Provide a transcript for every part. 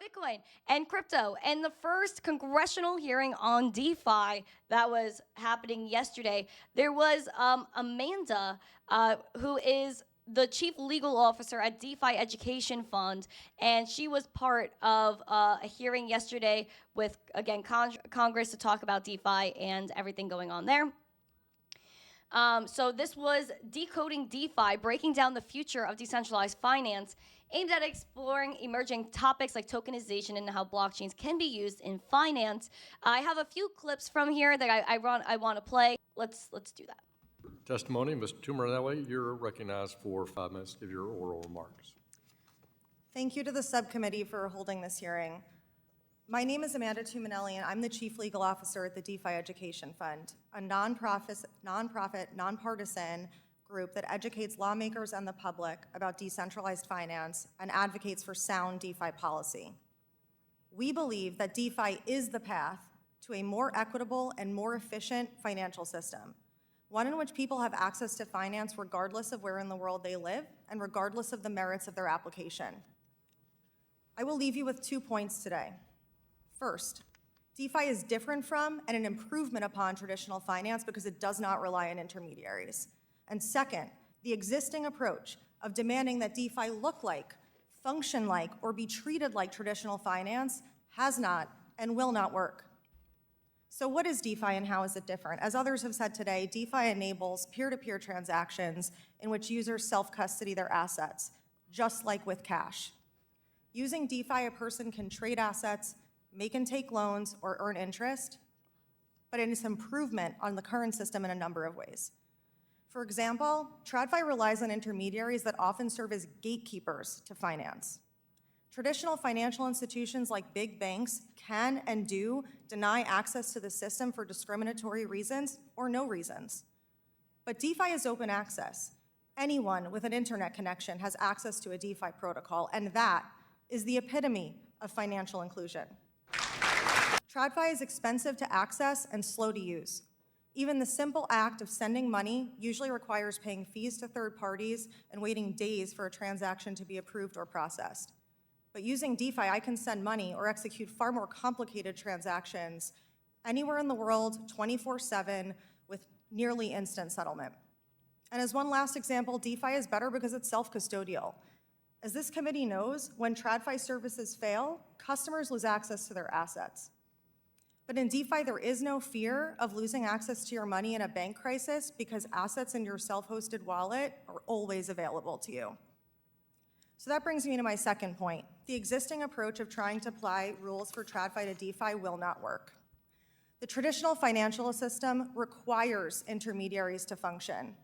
Bitcoin and crypto. And the first congressional hearing on DeFi that was happening yesterday, there was Amanda, who is the chief legal officer at DeFi Education Fund, and she was part of a hearing yesterday with, again, Congress to talk about DeFi and everything going on there. So this was Decoding DeFi, breaking down the future of decentralized finance, aimed at exploring emerging topics like tokenization and how blockchains can be used in finance. I have a few clips from here that I want to play. Let's do that. Testimony, Ms. Tuminelli, you're recognized for 5 minutes to give your oral remarks. Thank you to the subcommittee for holding this hearing. My name is Amanda Tuminelli, and I'm the Chief Legal Officer at the DeFi Education Fund, a nonprofit, nonpartisan group that educates lawmakers and the public about decentralized finance and advocates for sound DeFi policy. We believe that DeFi is the path to a more equitable and more efficient financial system, one in which people have access to finance regardless of where in the world they live and regardless of the merits of their application. I will leave you with 2 points today. First, DeFi is different from and an improvement upon traditional finance because it does not rely on intermediaries. And second, the existing approach of demanding that DeFi look like, function like, or be treated like traditional finance has not and will not work. So what is DeFi and how is it different? As others have said today, DeFi enables peer-to-peer transactions in which users self-custody their assets, just like with cash. Using DeFi, a person can trade assets, make and take loans, or earn interest, but it is improvement on the current system in a number of ways. For example, TradFi relies on intermediaries that often serve as gatekeepers to finance. Traditional financial institutions like big banks can and do deny access to the system for discriminatory reasons or no reasons. But DeFi is open access. Anyone with an internet connection has access to a DeFi protocol, and that is the epitome of financial inclusion. TradFi is expensive to access and slow to use. Even the simple act of sending money usually requires paying fees to third parties and waiting days for a transaction to be approved or processed. But using DeFi, I can send money or execute far more complicated transactions anywhere in the world, 24/7, with nearly instant settlement. And as one last example, DeFi is better because it's self-custodial. As this committee knows, when TradFi services fail, customers lose access to their assets. But in DeFi, there is no fear of losing access to your money in a bank crisis because assets in your self-hosted wallet are always available to you. So that brings me to my second point. The existing approach of trying to apply rules for TradFi to DeFi will not work. The traditional financial system requires intermediaries to function.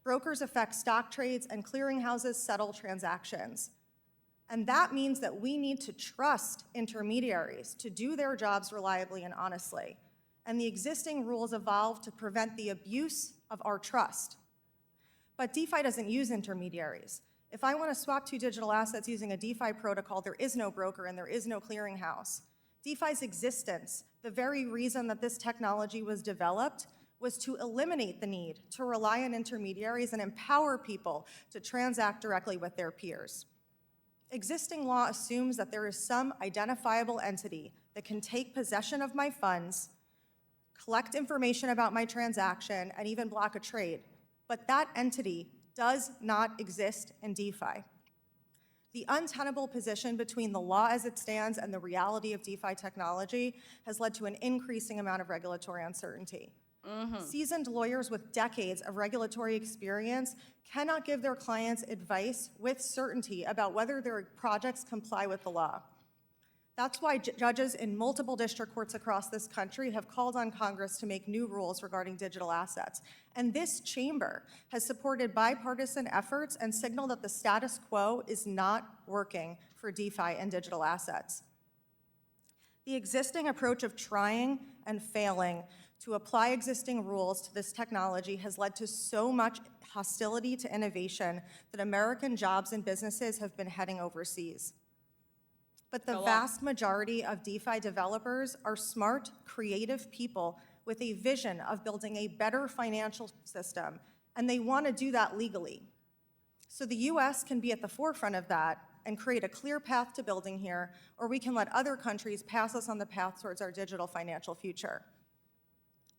Brokers effect stock trades and clearinghouses settle transactions. And that means that we need to trust intermediaries to do their jobs reliably and honestly. And the existing rules evolve to prevent the abuse of our trust. But DeFi doesn't use intermediaries. If I want to swap 2 digital assets using a DeFi protocol, there is no broker and there is no clearinghouse. DeFi's existence, the very reason that this technology was developed, was to eliminate the need to rely on intermediaries and empower people to transact directly with their peers. Existing law assumes that there is some identifiable entity that can take possession of my funds, collect information about my transaction, and even block a trade. But that entity does not exist in DeFi. The untenable position between the law as it stands and the reality of DeFi technology has led to an increasing amount of regulatory uncertainty. Seasoned lawyers with decades of regulatory experience cannot give their clients advice with certainty about whether their projects comply with the law. That's why judges in multiple district courts across this country have called on Congress to make new rules regarding digital assets. And this chamber has supported bipartisan efforts and signaled that the status quo is not working for DeFi and digital assets. The existing approach of trying and failing to apply existing rules to this technology has led to so much hostility to innovation that American jobs and businesses have been heading overseas. But the vast majority of DeFi developers are smart, creative people with a vision of building a better financial system, and they want to do that legally. So the US can be at the forefront of that, and create a clear path to building here, or we can let other countries pass us on the path towards our digital financial future.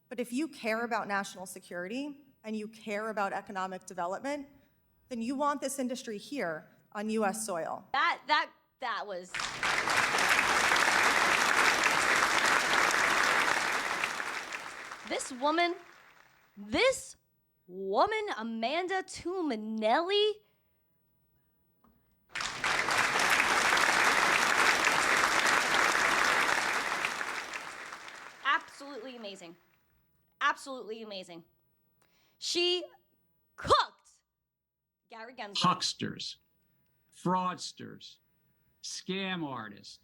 But if you care about national security and you care about economic development, then you want this industry here on U.S. soil. That was... This woman, Amanda Tuminelli, absolutely amazing. Absolutely amazing. She cooked Gary Gensler. Hucksters, fraudsters, scam artists,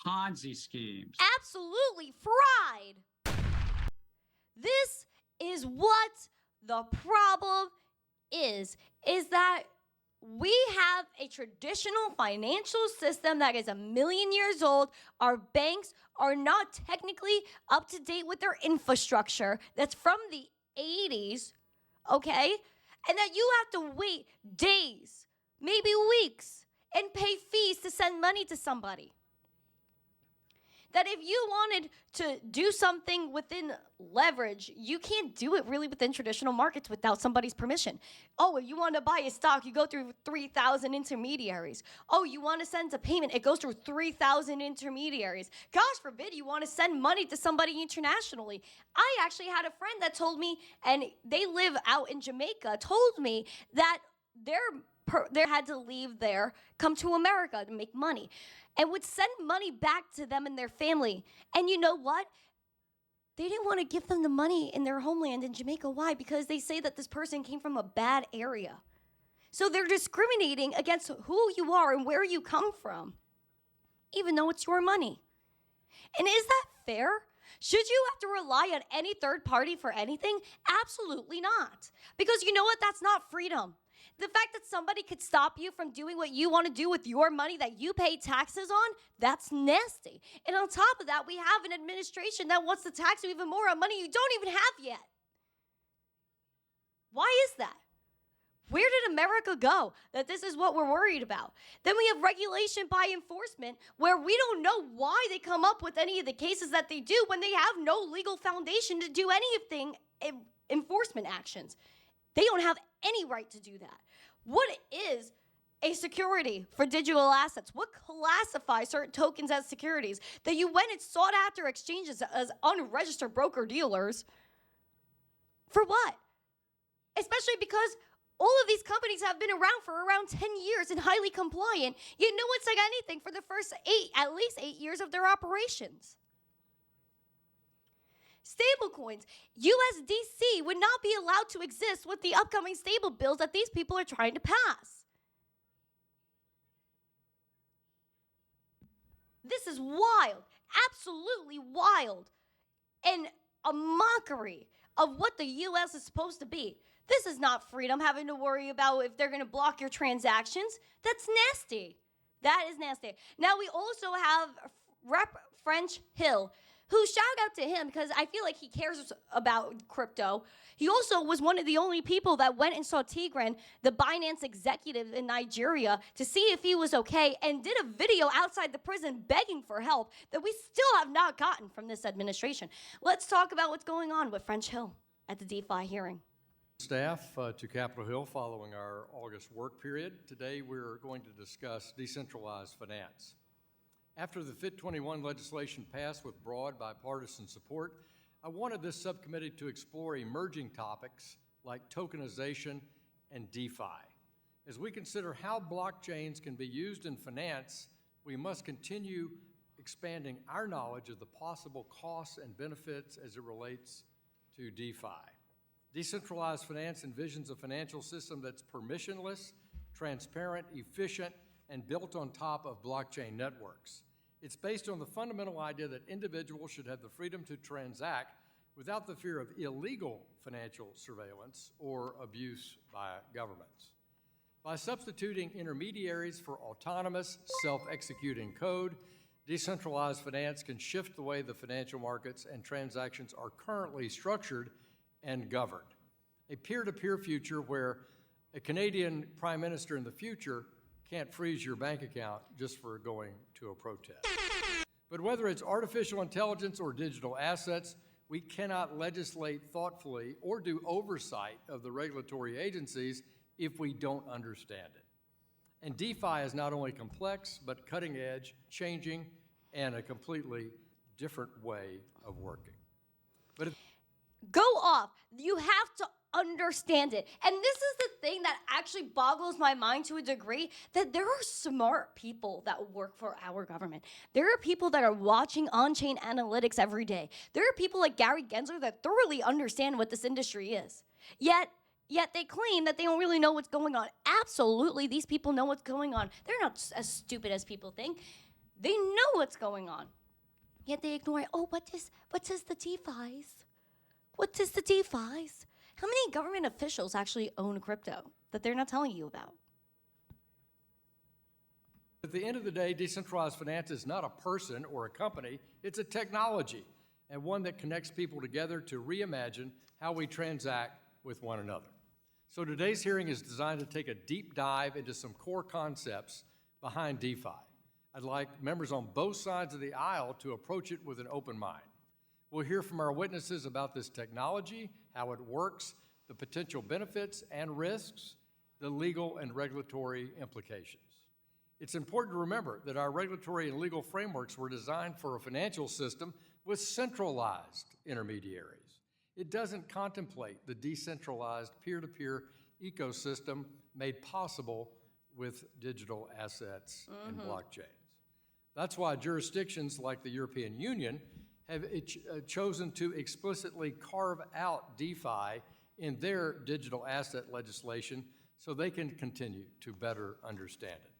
Ponzi schemes. Absolutely fried. This is what the problem is that we have a traditional financial system that is 1,000,000 years old. Our banks are not technically up to date with their infrastructure. That's from the 80s, okay? And that you have to wait days, maybe weeks, and pay fees to send money to somebody. That if you wanted to do something within leverage, you can't do it really within traditional markets without somebody's permission. Oh, you want to buy a stock, you go through 3,000 intermediaries. Oh, you want to send a payment, it goes through 3,000 intermediaries. Gosh forbid you want to send money to somebody internationally. I actually had a friend that told me, and they live out in Jamaica, told me that they had to leave there, come to America to make money, and would send money back to them and their family. And you know what? They didn't want to give them the money in their homeland in Jamaica. Why? Because they say that this person came from a bad area. So they're discriminating against who you are and where you come from, even though it's your money. And is that fair? Should you have to rely on any third party for anything? Absolutely not. Because you know what? That's not freedom. The fact that somebody could stop you from doing what you want to do with your money that you pay taxes on, that's nasty. And on top of that, we have an administration that wants to tax you even more on money you don't even have yet. Why is that? Where did America go that this is what we're worried about? Then we have regulation by enforcement where we don't know why they come up with any of the cases that they do when they have no legal foundation to do anything enforcement actions. They don't have any right to do that. What is a security for digital assets? What classifies certain tokens as securities? That you went and sought after exchanges as unregistered broker-dealers? For what? Especially because all of these companies have been around for around 10 years and highly compliant, yet no one's like anything for the first at least 8 years of their operations. Stablecoins. USDC would not be allowed to exist with the upcoming stable bills that these people are trying to pass. This is wild, absolutely wild, and a mockery of what the U.S. is supposed to be. This is not freedom, having to worry about if they're going to block your transactions. That's nasty. That is nasty. Now, we also have Rep. French Hill, who, shout out to him because I feel like he cares about crypto. He also was one of the only people that went and saw Tigran, the Binance executive in Nigeria, to see if he was okay, and did a video outside the prison begging for help that we still have not gotten from this administration. Let's talk about what's going on with French Hill at the DeFi hearing. Staff to Capitol Hill following our August work period. Today we're going to discuss decentralized finance. After the FIT21 legislation passed with broad bipartisan support, I wanted this subcommittee to explore emerging topics like tokenization and DeFi. As we consider how blockchains can be used in finance, we must continue expanding our knowledge of the possible costs and benefits as it relates to DeFi. Decentralized finance envisions a financial system that's permissionless, transparent, efficient, and built on top of blockchain networks. It's based on the fundamental idea that individuals should have the freedom to transact without the fear of illegal financial surveillance or abuse by governments. By substituting intermediaries for autonomous, self-executing code, decentralized finance can shift the way the financial markets and transactions are currently structured and governed. A peer-to-peer future where a Canadian Prime Minister in the future can't freeze your bank account just for going to a protest. But whether it's artificial intelligence or digital assets, we cannot legislate thoughtfully or do oversight of the regulatory agencies if we don't understand it. And DeFi is not only complex, but cutting edge, changing, and a completely different way of working. But Go off. You have to understand it. And this is the thing that actually boggles my mind to a degree, that there are smart people that work for our government. There are people that are watching on-chain analytics every day. There are people like Gary Gensler that thoroughly understand what this industry is. Yet they claim that they don't really know what's going on. Absolutely, these people know what's going on. They're not as stupid as people think. They know what's going on. Yet they ignore it. Oh, what is the DeFis? What is the DeFis? How many government officials actually own crypto that they're not telling you about? at the end of the day, decentralized finance is not a person or a company, it's a technology, and one that connects people together to reimagine how we transact with one another. So today's hearing is designed to take a deep dive into some core concepts behind DeFi. I'd like members on both sides of the aisle to approach it with an open mind. We'll hear from our witnesses about this technology, how it works, the potential benefits and risks, the legal and regulatory implications. It's important to remember that our regulatory and legal frameworks were designed for a financial system with centralized intermediaries. It doesn't contemplate the decentralized peer-to-peer ecosystem made possible with digital assets and blockchains. That's why jurisdictions like the European Union have chosen to explicitly carve out DeFi in their digital asset legislation so they can continue to better understand it.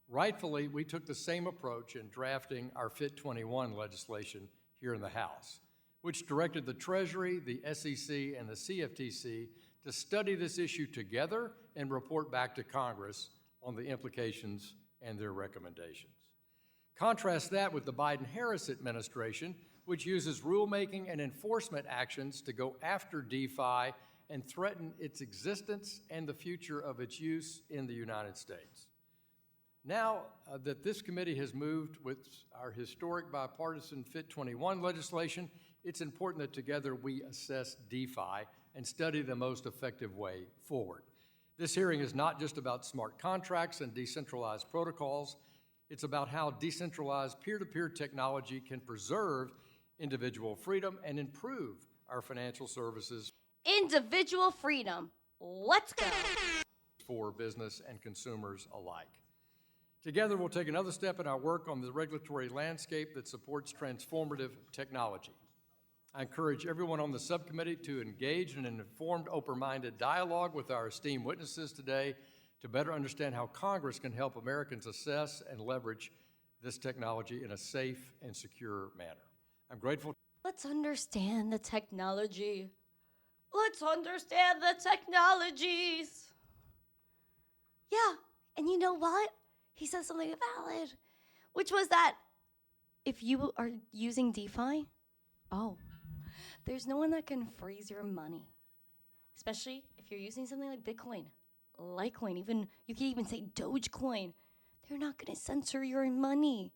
Rightfully, we took the same approach in drafting our FIT21 legislation here in the House, which directed the Treasury, the SEC, and the CFTC to study this issue together and report back to Congress on the implications and their recommendations. Contrast that with the Biden-Harris administration, which uses rulemaking and enforcement actions to go after DeFi and threaten its existence and the future of its use in the United States. Now that this committee has moved with our historic bipartisan FIT21 legislation, it's important that together we assess DeFi and study the most effective way forward. This hearing is not just about smart contracts and decentralized protocols. It's about how decentralized peer-to-peer technology can preserve individual freedom and improve our financial services. Individual freedom. Let's go. For business and consumers alike. Together, we'll take another step in our work on the regulatory landscape that supports transformative technology. I encourage everyone on the subcommittee to engage in an informed, open-minded dialogue with our esteemed witnesses today to better understand how Congress can help Americans assess and leverage this technology in a safe and secure manner. I'm grateful. Let's understand the technology. Let's understand the technologies. Yeah, and you know what? He said something valid, which was that if you are using DeFi, there's no one that can freeze your money, especially if you're using something like Bitcoin, Litecoin, even you can even say Dogecoin. They're not going to censor your money.